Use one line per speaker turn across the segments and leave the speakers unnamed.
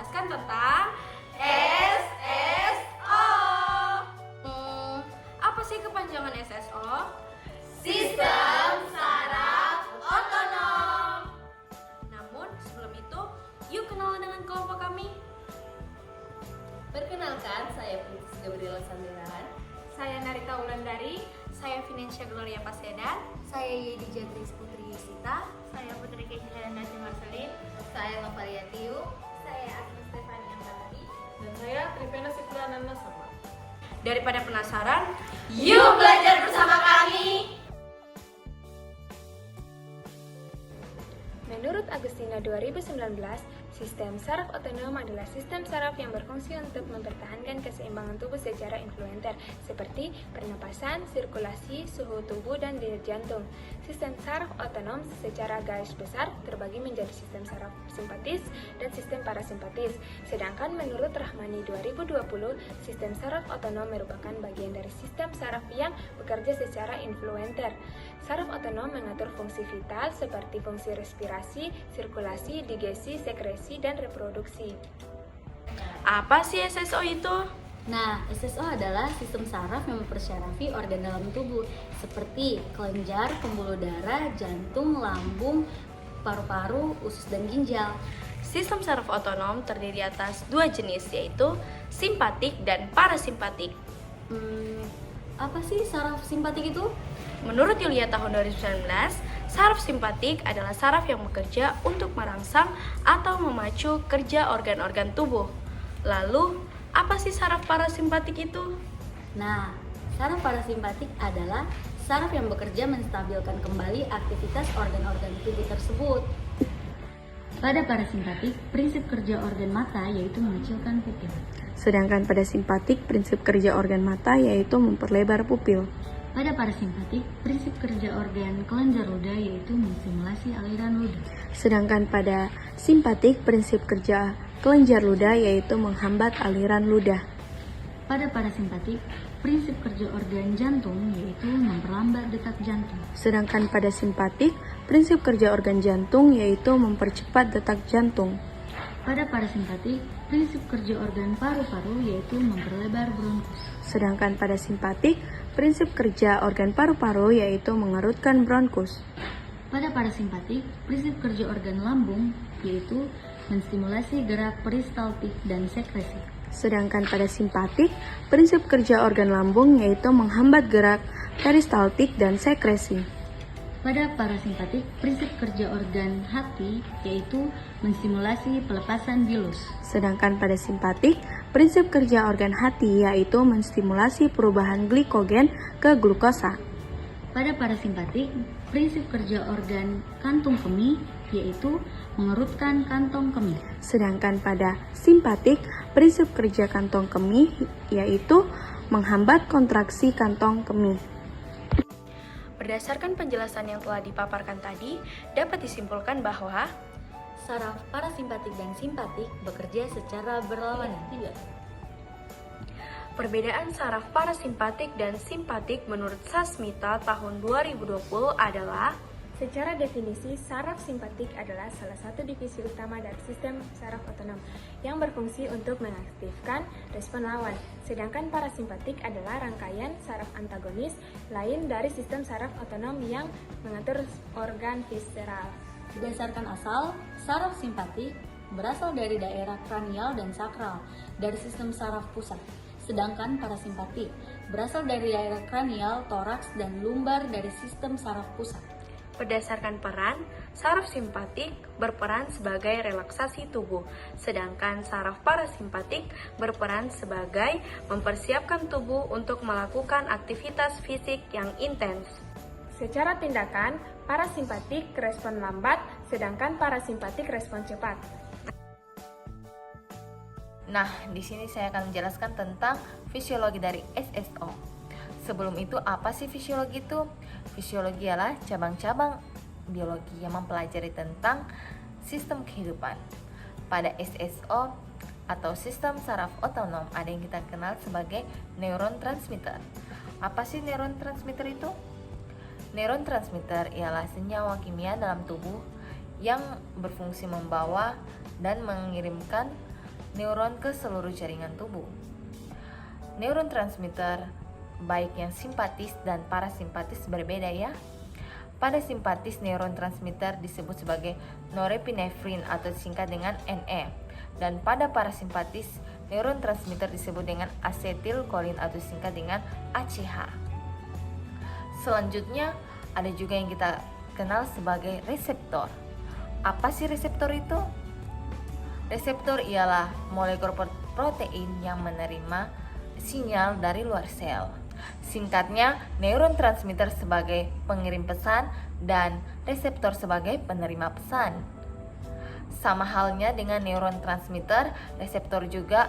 menjelaskan tentang SSO. Apa sih kepanjangan SSO?
Sistem Saraf Otonom.
Namun sebelum itu, yuk kenalan dengan kelompok kami.
Perkenalkan, saya Princess Gabriela Sanderan.
Saya Narita Wulandari, saya Financia Gloria Paseda,
Saya Yedi Jatris Putri Yusita.
saya Putri Kejilan Nasi Marcelin,
Saya Novalia Tiu.
saya Agnes Stefani Anggaladi.
Dan saya Tripena Siprana Nasama.
Daripada penasaran,
Yuk belajar bersama kami.
Menurut Agustina 2019, sistem saraf otonom adalah sistem saraf yang berfungsi untuk mempertahankan keseimbangan tubuh secara influenter, seperti pernapasan, sirkulasi, suhu tubuh, dan denyut jantung. Sistem saraf otonom secara garis besar terbagi menjadi sistem saraf simpatis dan sistem parasimpatis. Sedangkan menurut Rahmani 2020, sistem saraf otonom merupakan bagian dari sistem saraf yang bekerja secara influenter. Saraf otonom mengatur fungsi vital seperti fungsi respirasi, sirkulasi, digesi, sekresi, dan reproduksi.
apa sih SSO itu?
Nah, SSO adalah sistem saraf yang mempersyarafi organ dalam tubuh seperti kelenjar, pembuluh darah, jantung, lambung, paru-paru, usus, dan ginjal.
Sistem saraf otonom terdiri atas dua jenis, yaitu simpatik dan parasimpatik.
Apa sih saraf simpatik itu?
Menurut Yulia tahun 2019, saraf simpatik adalah saraf yang bekerja untuk merangsang atau memacu kerja organ-organ tubuh. Lalu, apa sih saraf parasimpatik itu?
Nah, saraf parasimpatik adalah saraf yang bekerja menstabilkan kembali aktivitas organ-organ tubuh tersebut. Pada parasimpatik, prinsip kerja organ mata yaitu mengecilkan pupil.
Sedangkan pada simpatik, prinsip kerja organ mata yaitu memperlebar pupil.
Pada parasimpatik, prinsip kerja organ kelenjar ludah yaitu menstimulasi aliran ludah.
Sedangkan pada simpatik, prinsip kerja kelenjar ludah yaitu menghambat aliran ludah.
Pada parasimpatik, prinsip kerja organ jantung yaitu memperlambat detak jantung.
Sedangkan pada simpatik, prinsip kerja organ jantung yaitu mempercepat detak jantung.
Pada parasimpatik, prinsip kerja organ paru-paru yaitu memperlebar bronkus.
Sedangkan pada simpatik, prinsip kerja organ paru-paru yaitu mengerutkan bronkus.
Pada parasimpatik, prinsip kerja organ lambung yaitu menstimulasi gerak peristaltik dan sekresi.
Sedangkan pada simpatik, prinsip kerja organ lambung yaitu menghambat gerak peristaltik dan sekresi.
Pada parasimpatik, prinsip kerja organ hati yaitu menstimulasi pelepasan bilus.
Sedangkan pada simpatik, prinsip kerja organ hati yaitu menstimulasi perubahan glikogen ke glukosa.
Pada parasimpatik, prinsip kerja organ kantung kemih yaitu mengerutkan kantong kemih.
Sedangkan pada simpatik, prinsip kerja kantong kemih yaitu menghambat kontraksi kantong kemih.
Berdasarkan penjelasan yang telah dipaparkan tadi, dapat disimpulkan bahwa
Saraf parasimpatik dan simpatik bekerja secara berlawanan.
perbedaan saraf parasimpatik dan simpatik menurut Sasmita tahun 2020 adalah:
Secara definisi, saraf simpatik adalah salah satu divisi utama dari sistem saraf otonom yang berfungsi untuk mengaktifkan respon lawan. Sedangkan parasimpatik adalah rangkaian saraf antagonis lain dari sistem saraf otonom yang mengatur organ visceral.
Berdasarkan asal, saraf simpatik berasal dari daerah kranial dan sakral dari sistem saraf pusat. Sedangkan parasimpatik berasal dari daerah kranial, toraks, dan lumbar dari sistem saraf pusat.
Berdasarkan peran, saraf simpatik berperan sebagai relaksasi tubuh, sedangkan saraf parasimpatik berperan sebagai mempersiapkan tubuh untuk melakukan aktivitas fisik yang intens.
Secara tindakan, parasimpatik respon lambat, sedangkan parasimpatik respon cepat.
Nah, di sini saya akan menjelaskan tentang fisiologi dari SSO. Sebelum itu, apa sih fisiologi itu? Fisiologi adalah cabang-cabang biologi yang mempelajari tentang sistem kehidupan. Pada SSO atau sistem saraf otonom ada yang kita kenal sebagai neuron transmitter. Apa sih neuron transmitter itu? Neuron transmitter ialah senyawa kimia dalam tubuh yang berfungsi membawa dan mengirimkan neuron ke seluruh jaringan tubuh. Neurotransmitter baik yang simpatis dan parasimpatis berbeda ya. Pada simpatis neurotransmitter disebut sebagai norepinefrin atau singkat dengan NE. Dan pada parasimpatis neurotransmitter disebut dengan asetilkolin atau singkat dengan ACH. Selanjutnya ada juga yang kita kenal sebagai reseptor. Apa sih reseptor itu? Reseptor ialah molekul protein yang menerima sinyal dari luar sel. Singkatnya, neurotransmitter sebagai pengirim pesan dan reseptor sebagai penerima pesan. Sama halnya dengan neurotransmitter, reseptor juga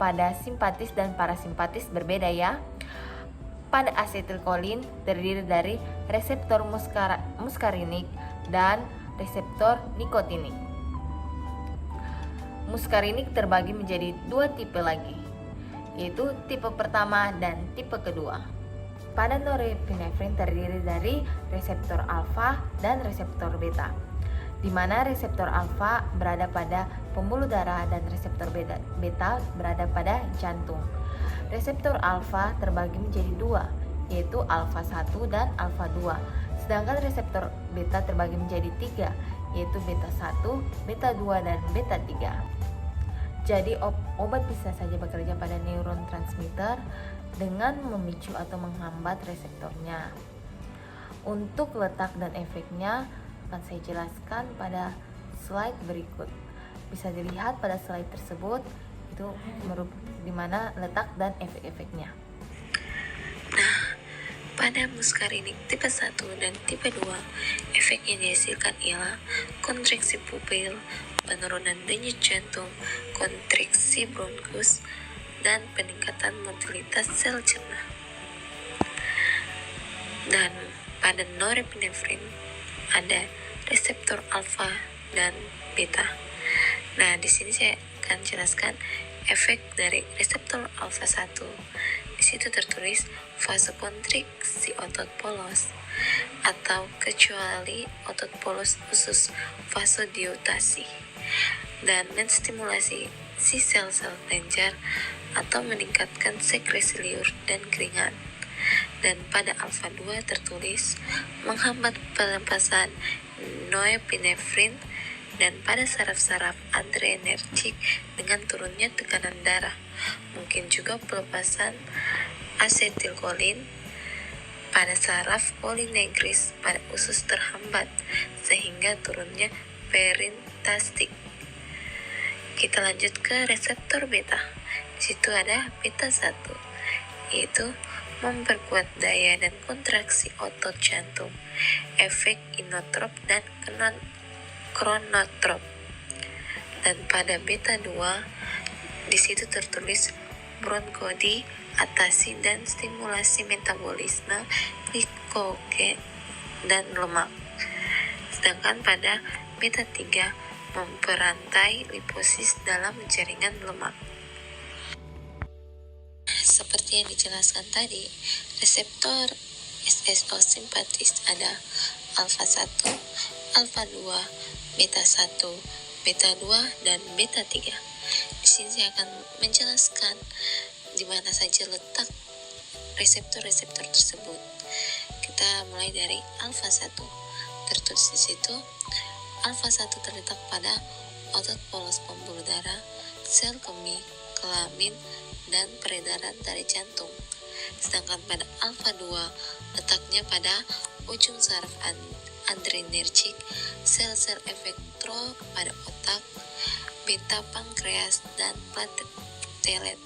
pada simpatis dan parasimpatis berbeda ya. Pada asetilkolin terdiri dari reseptor muskarinik dan reseptor nikotinik. Muskarinik terbagi menjadi dua tipe lagi, yaitu tipe pertama dan tipe kedua. Pada norepinefrin terdiri dari reseptor alfa dan reseptor beta, di mana reseptor alfa berada pada pembuluh darah dan reseptor beta berada pada jantung. Reseptor alfa terbagi menjadi dua, yaitu alfa 1 dan alfa 2, sedangkan reseptor beta terbagi menjadi tiga, yaitu beta 1, beta 2, dan beta 3. Jadi obat bisa saja bekerja pada neurotransmitter dengan memicu atau menghambat reseptornya. Untuk letak dan efeknya akan saya jelaskan pada slide berikut. Bisa dilihat pada slide tersebut itu di mana letak dan efek-efeknya.
Nah, pada muskarinik tipe 1 dan tipe 2, efek yang dihasilkan ialah kontraksi pupil, penurunan denyut jantung, kontraksi bronkus, dan peningkatan motilitas sel cerna. Dan pada norepinefrin ada reseptor alfa dan beta. Nah, di sini saya akan jelaskan efek dari reseptor alfa 1. Di situ tertulis vasokonstriksi otot polos atau kecuali otot polos khusus vasodilatasi, dan menstimulasi si sel-sel kelenjar atau meningkatkan sekresi liur dan keringat. Dan pada alfa 2 tertulis menghambat pelepasan norepinefrin, dan pada saraf-saraf adrenergik dengan turunnya tekanan darah. Mungkin juga pelepasan asetilkolin pada saraf polinegris pada usus terhambat sehingga turunnya peristaltik. Kita lanjut ke reseptor beta. Di situ ada beta 1, yaitu memperkuat daya dan kontraksi otot jantung, efek inotrop dan kronotrop. Dan pada beta 2 di situ tertulis bronkodilatasi dan stimulasi metabolisme glikogen dan lemak. Sedangkan pada beta 3 memperantai liposis dalam jaringan lemak. Seperti yang dijelaskan tadi, reseptor SSO simpatis ada alfa 1, alfa 2, beta 1, beta 2, dan beta 3. Di sini saya akan menjelaskan di mana saja letak reseptor-reseptor tersebut. Kita mulai dari alfa 1. Tertulis di situ, alfa 1 terletak pada otot polos pembuluh darah, sel kemih, kelamin, dan peredaran dari jantung. Sedangkan pada alfa 2 letaknya pada ujung saraf adrenergik, sel-sel efektro pada otak, beta pankreas, dan platelet.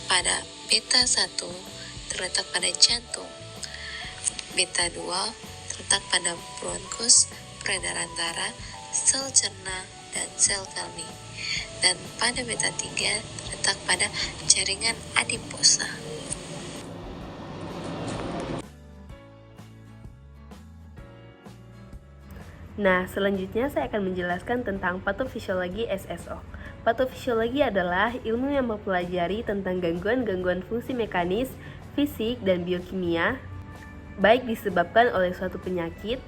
Pada beta 1 terletak pada jantung, beta 2 terletak pada bronkus, peredaran darah, sel cerna, dan sel kemih. Dan pada beta 3 terletak pada jaringan adiposa.
Nah, selanjutnya saya akan menjelaskan tentang patofisiologi SSO. Patofisiologi adalah ilmu yang mempelajari tentang gangguan-gangguan fungsi mekanis, fisik, dan biokimia, baik disebabkan oleh suatu penyakit,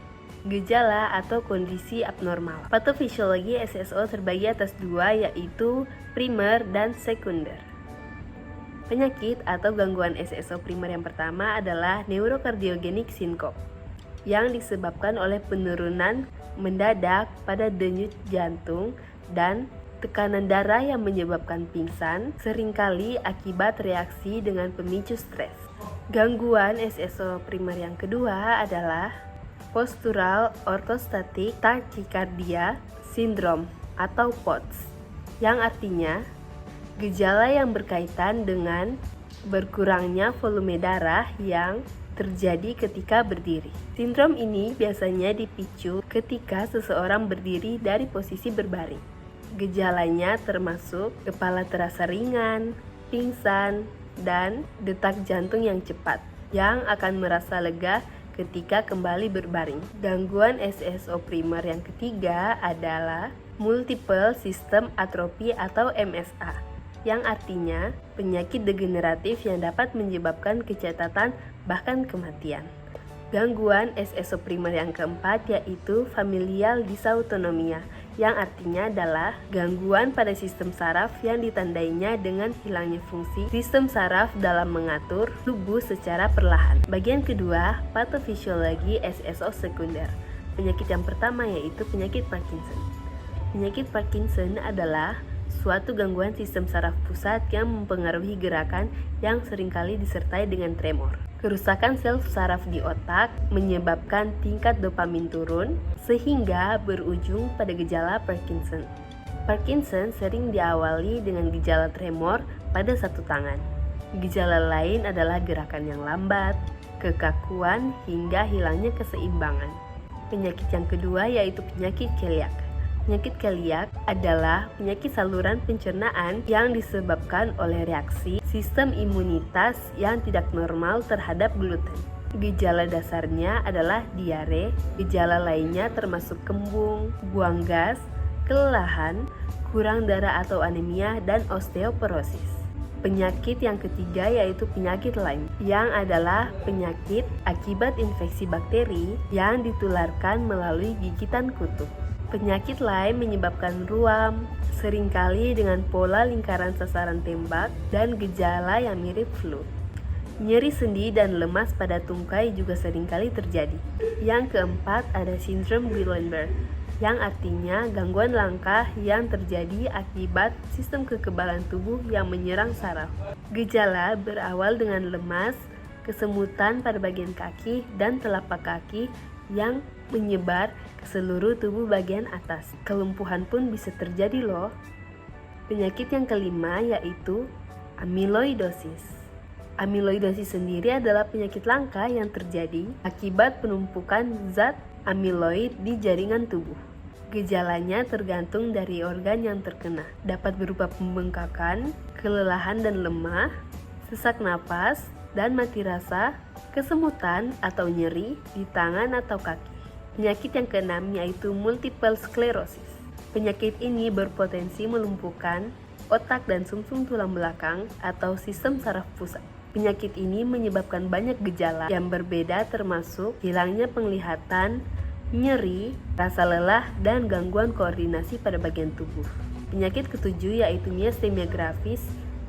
gejala atau kondisi abnormal. Patofisiologi SSO terbagi atas dua, yaitu primer dan sekunder. Penyakit atau gangguan SSO primer yang pertama adalah neurokardiogenik sinkop, yang disebabkan oleh penurunan mendadak pada denyut jantung dan tekanan darah yang menyebabkan pingsan, seringkali akibat reaksi dengan pemicu stres. Gangguan SSO primer yang kedua adalah postural orthostatic tachycardia syndrome atau POTS, yang artinya gejala yang berkaitan dengan berkurangnya volume darah yang terjadi ketika berdiri. Sindrom ini biasanya dipicu ketika seseorang berdiri dari posisi berbaring. Gejalanya termasuk kepala terasa ringan, pingsan, dan detak jantung yang cepat, yang akan merasa lega ketika kembali berbaring. Gangguan SSO primer yang ketiga adalah multiple system atrophy atau MSA, yang artinya penyakit degeneratif yang dapat menyebabkan kecacatan bahkan kematian. Gangguan SSO primer yang keempat yaitu familial dysautonomia, yang artinya adalah gangguan pada sistem saraf yang ditandainya dengan hilangnya fungsi sistem saraf dalam mengatur tubuh secara perlahan. Bagian kedua, patofisiologi SSO sekunder. Penyakit yang pertama yaitu penyakit Parkinson. Penyakit Parkinson adalah suatu gangguan sistem saraf pusat yang mempengaruhi gerakan yang seringkali disertai dengan tremor. Kerusakan sel saraf di otak menyebabkan tingkat dopamin turun sehingga berujung pada gejala Parkinson. Parkinson sering diawali dengan gejala tremor pada satu tangan. Gejala lain adalah gerakan yang lambat, kekakuan, hingga hilangnya keseimbangan. Penyakit yang kedua yaitu penyakit keliak. Penyakit keliak adalah penyakit saluran pencernaan yang disebabkan oleh reaksi sistem imunitas yang tidak normal terhadap gluten. Gejala dasarnya adalah diare, gejala lainnya termasuk kembung, buang gas, kelelahan, kurang darah atau anemia, dan osteoporosis. Penyakit yang ketiga yaitu penyakit Lyme, yang adalah penyakit akibat infeksi bakteri yang ditularkan melalui gigitan kutu. Penyakit Lyme menyebabkan ruam, seringkali dengan pola lingkaran sasaran tembak dan gejala yang mirip flu. Nyeri sendi dan lemas pada tungkai juga seringkali terjadi. Yang keempat ada sindrom Guillain-Barré, yang artinya gangguan langkah yang terjadi akibat sistem kekebalan tubuh yang menyerang saraf. Gejala berawal dengan lemas, kesemutan pada bagian kaki dan telapak kaki yang menyebar ke seluruh tubuh bagian atas. Kelumpuhan pun bisa terjadi loh. Penyakit yang kelima yaitu amyloidosis. Amyloidosis sendiri adalah penyakit langka yang terjadi akibat penumpukan zat amyloid di jaringan tubuh. Gejalanya tergantung dari organ yang terkena. Dapat berupa pembengkakan, kelelahan dan lemah, sesak napas, dan mati rasa, kesemutan atau nyeri di tangan atau kaki. Penyakit yang keenam yaitu multiple sclerosis. Penyakit ini berpotensi melumpuhkan otak dan sumsum tulang belakang atau sistem saraf pusat. Penyakit ini menyebabkan banyak gejala yang berbeda termasuk hilangnya penglihatan, nyeri, rasa lelah, dan gangguan koordinasi pada bagian tubuh. Penyakit ketujuh yaitu miastenia gravis,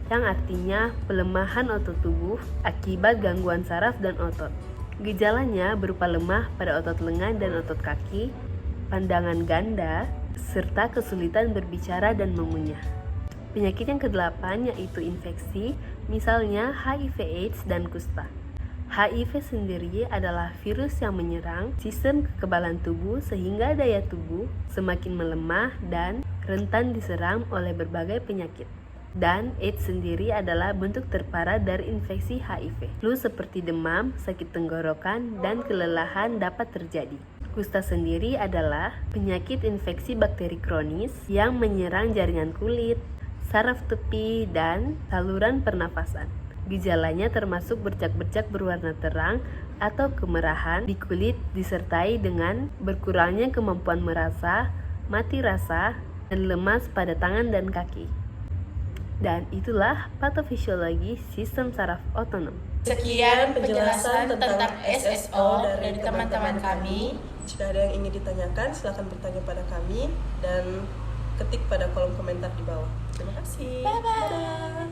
yang artinya pelemahan otot tubuh akibat gangguan saraf dan otot. Gejalanya berupa lemah pada otot lengan dan otot kaki, pandangan ganda, serta kesulitan berbicara dan mengunyah. Penyakit yang kedelapan yaitu infeksi, misalnya HIV/AIDS dan kusta. HIV sendiri adalah virus yang menyerang sistem kekebalan tubuh sehingga daya tubuh semakin melemah dan rentan diserang oleh berbagai penyakit. Dan AIDS sendiri adalah bentuk terparah dari infeksi HIV. Flu seperti demam, sakit tenggorokan, dan kelelahan dapat terjadi. Kusta sendiri adalah penyakit infeksi bakteri kronis yang menyerang jaringan kulit, saraf tepi, dan saluran pernafasan. Gejalanya termasuk bercak-bercak berwarna terang atau kemerahan di kulit disertai dengan berkurangnya kemampuan merasa, mati rasa, dan lemas pada tangan dan kaki. Dan itulah patofisiologi sistem saraf otonom.
Sekian penjelasan tentang SSO dari teman-teman kami.
Jika ada yang ingin ditanyakan, silakan bertanya pada kami dan ketik pada kolom komentar di bawah. Terima kasih.
Bye-bye.